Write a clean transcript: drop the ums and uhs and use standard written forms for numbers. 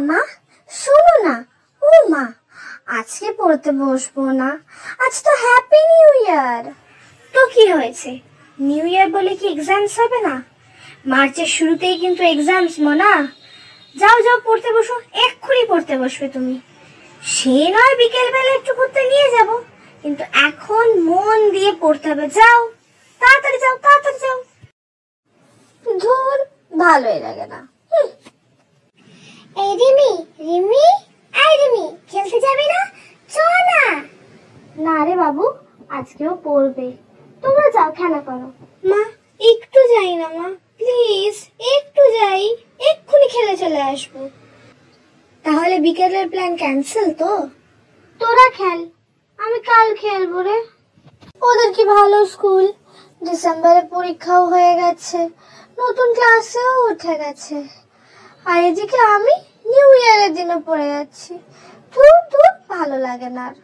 মা, শোনো না। ও মা, আজকে পড়তে বসবো না, আজ তো হ্যাপি নিউ ইয়ার। তো কি হয়েছে, নিউ ইয়ার বলে কি এক্সামস হবে না? মার্চের শুরুতেই কিন্তু এক্সামস মোনা। যাও যাও পড়তে বসো, এক্ষুনি পড়তে বসবে তুমি। সে নয় বিকেল বেলা একটু ঘুরতে নিয়ে যাব, কিন্তু এখন মন দিয়ে পড়তে হবে। যাও তাড়াতাড়ি যাও, তাড়াতাড়ি যাও। ধুর, ভালোই লাগে না। এই রিমি, রিমি, এই রিমি, খেলতে যাবি না? চল না। না রে বাবু, আজকেও পড়বে। তোমরা যাও, খেলা করো। মা, একটু যাই না মা, প্লিজ একটু যাই, এক্ষুনি খেলে চলে আসবো। তাহলে বিকেলের প্ল্যান ক্যান্সেল তো? তোরা খেল, আমি কাল খেলবো রে। ওদের কি ভালো স্কুল, ডিসেম্বরে পরীক্ষাও হয়ে গেছে, নতুন ক্লাসেও উঠে গেছে, আর এদিকে আমি নিউ ইয়ারের দিনে পড়ে যাচ্ছি। ধুর ধুর, ভালো লাগে না আর।